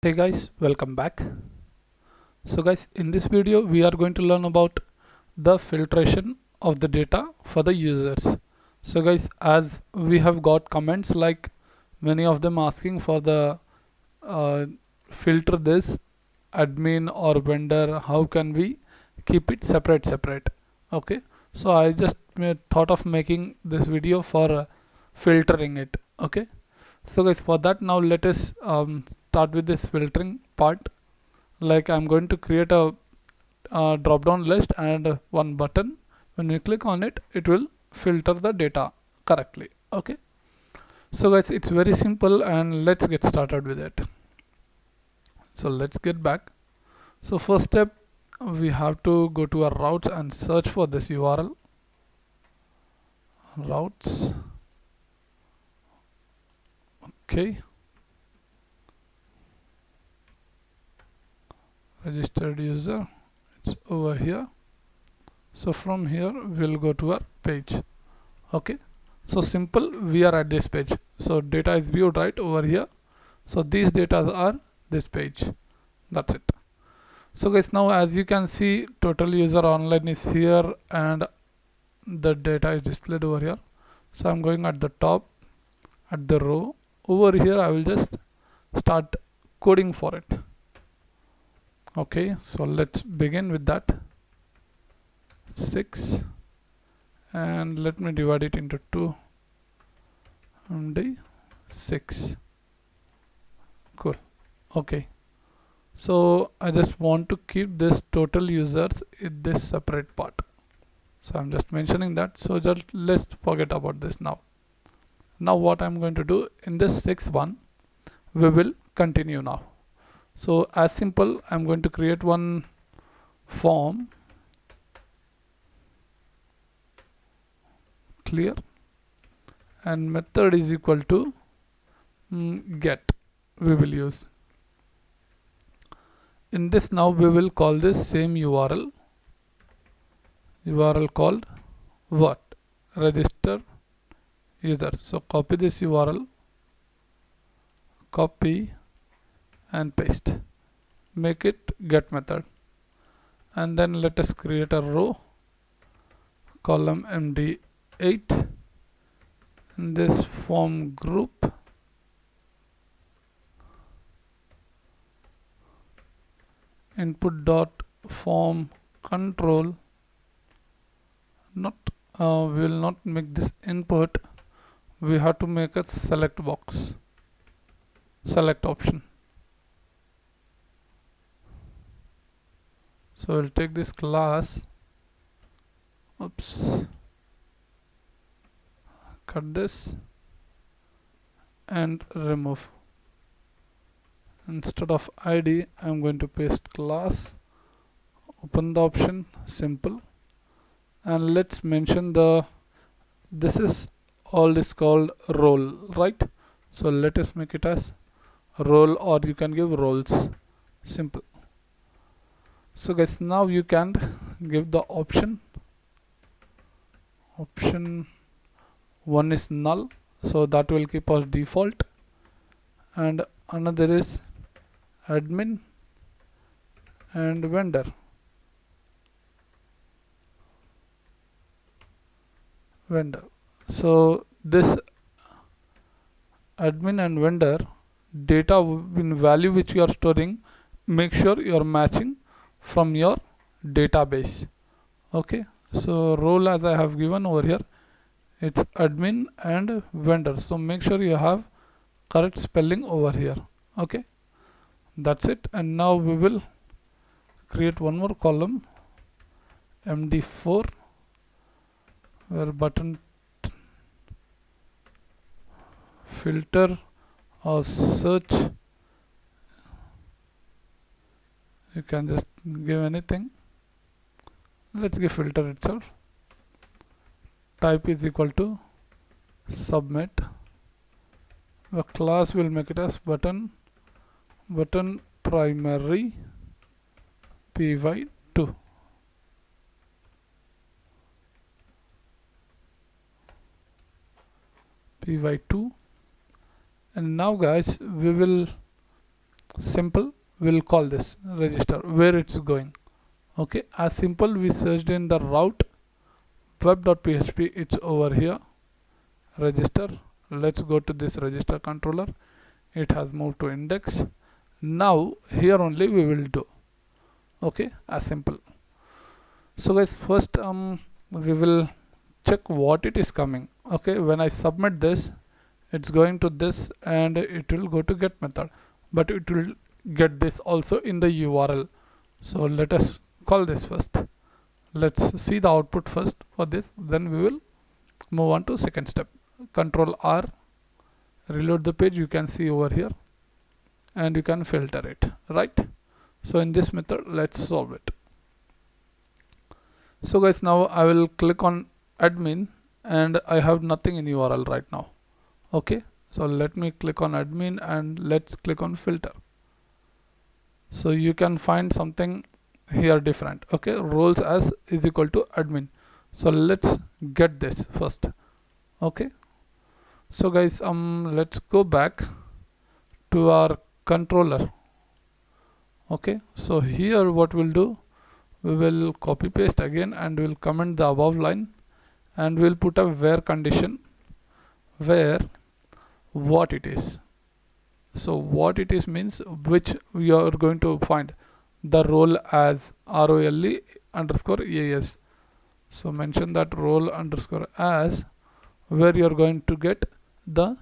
Hey guys, welcome back. So guys, in this video we are going to learn about the filtration of the data for the users. So guys, as we have got comments like many of them asking for the uh, filter this admin or vendor, how can we keep it separate. Okay, so I just thought of making this video for filtering it. Okay, so guys, for that now let us start with this filtering part. Like I'm going to create a drop down list and one button. When you click on it, it will filter the data correctly. Okay, so guys, it's very simple and let's get started with it. So let's get back. So first step, we have to go to our routes and search for this URL. Routes. Okay, registered user, it's over here. So from here we'll go to our page. Okay, so simple, we are at this page. So data is viewed right over here. So these data are this page. That's it. So guys, now as you can see, total user online is here and the data is displayed over here. So I'm going at the top, at the row. Over here I will just start coding for it. Okay, so let's begin with that. 6, and let me divide it into 2 and 6. Cool. Okay, so I just want to keep this total users in this separate part, so I'm just mentioning that. So just let's forget about this now. Now what I'm going to do in this 6th one, we will continue now. So as simple, I'm going to create one form, clear, and method is equal to get. We will use in this. Now we will call this same URL called what? Register user. So copy this URL, copy and paste, make it get method, and then let us create a row, column MD8, in this form group, input dot form control. Not we will not make this input, we have to make a select box, select option. So we'll take this class, oops, cut this and remove. Instead of ID, I'm going to paste class, open the option, simple, and let's mention the, this is all this called role, right? So let us make it as role, or you can give roles, simple. So guys, now you can give the option 1 is null, so that will keep us default, and another is admin and vendor. So this admin and vendor data in value which you are storing, make sure you are matching from your database. Okay, so role as I have given over here, it's admin and vendor, so make sure you have correct spelling over here. Okay, that's it. And now we will create one more column, MD4, where button filter or search, you can just give anything. Let's give filter itself. Type is equal to submit. The class will make it as button primary py2. py2. And now guys, we will simple, we'll call this register where it's going. Okay, as simple, we searched in the route web.php, it's over here, register. Let's go to this register controller, it has moved to index. Now here only we will do. Okay, as simple. So guys, first we will check what it is coming. Okay, when I submit this, it's going to this and it will go to get method, but it will get this also in the URL. So let us call this first. Let's see the output first for this, then we will move on to second step. Control R, reload the page, you can see over here, and you can filter it, right? So in this method, let's solve it. So guys, now I will click on admin and I have nothing in URL right now. Okay, so let me click on admin and let's click on filter. So you can find something here different. Okay, roles as is equal to admin. So let's get this first. Okay, so guys, let's go back to our controller. Okay, so here what we'll do, we will copy paste again and we'll comment the above line and we'll put a where condition where what it is. So what it is means which we are going to find the role as role underscore as. So mention that role underscore as where you are going to get the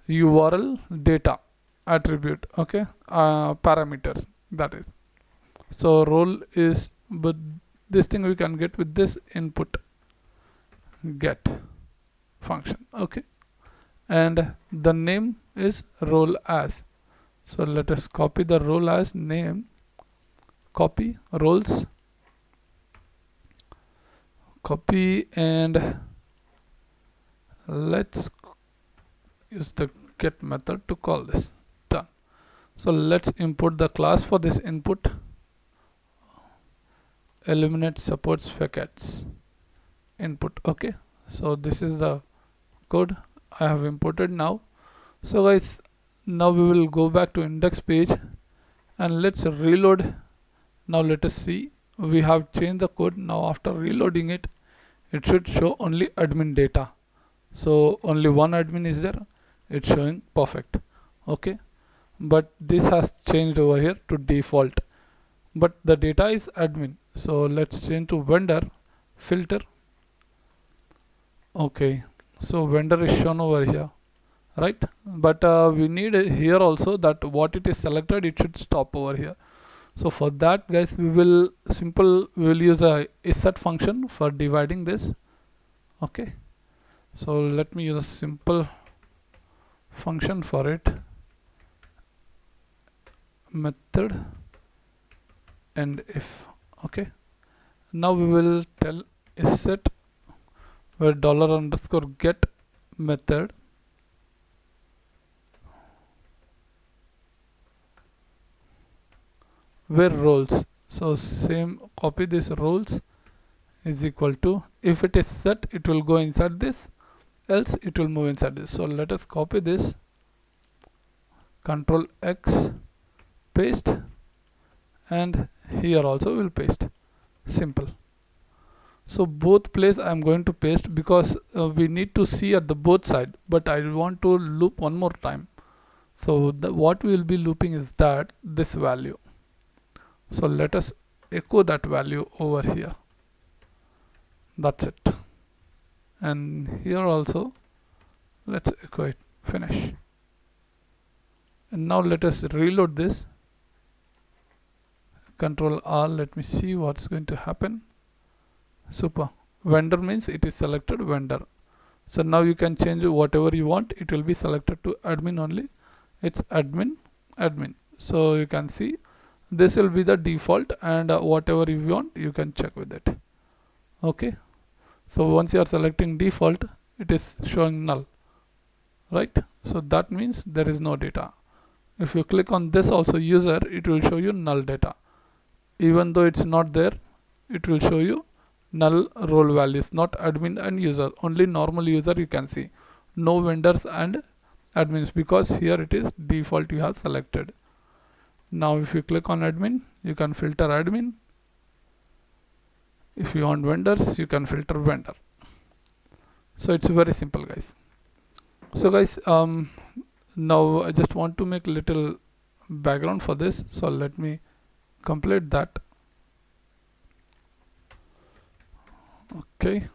URL data attribute. Okay, parameters, that is. So role is, but this thing we can get with this input get function. Okay, and the name is role as. So let us copy the role as name, copy roles, copy, and let's use the get method to call this. Done. So let's import the class for this input. Eliminate supports facets input. Okay, so this is the code I have imported now. So guys, now we will go back to index page and let's reload. Now let us see, we have changed the code. Now after reloading it, it should show only admin data. So only one admin is there, it's showing perfect. Okay, but this has changed over here to default, but the data is admin. So let's change to vendor, filter. Okay, so vendor is shown over here, right? But we need here also that what it is selected, it should stop over here. So for that guys, we will use a set function for dividing this. Okay, so let me use a simple function for it, method and if. Okay, now we will tell is set where dollar underscore get method where roles. So same, copy this roles is equal to, if it is set, it will go inside this, else it will move inside this. So let us copy this, Control X, paste, and here also we'll paste. Simple. So both place I am going to paste because we need to see at the both side, but I want to loop one more time. So what we will be looping is that this value. So let us echo that value over here. That's it. And here also let's echo it. Finish. And now let us reload this. Control R, let me see what's going to happen. Super. Vendor means it is selected vendor. So now you can change whatever you want. It will be selected to admin only. It's admin, admin. So you can see this will be the default, and whatever you want you can check with it. Okay, so once you are selecting default, it is showing null, right? So that means there is no data. If you click on this also user, it will show you null data. Even though it's not there, it will show you null role values, not admin and user. Only normal user you can see, no vendors and admins, because here it is default you have selected. Now if you click on admin, you can filter admin. If you want vendors, you can filter vendor. So it's very simple, guys. So guys, now I just want to make a little background for this, so let me complete that. Okay,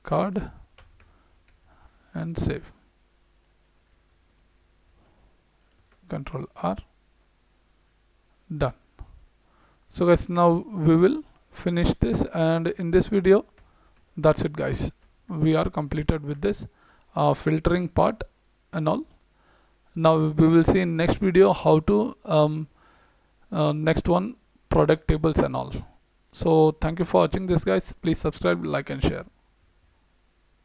card and save. Control R. Done. So guys, now we will finish this, and in this video, that's it guys. We are completed with this filtering part and all. Now we will see in next video how to next one product tables and all. So thank you for watching this guys. Please subscribe, like and share.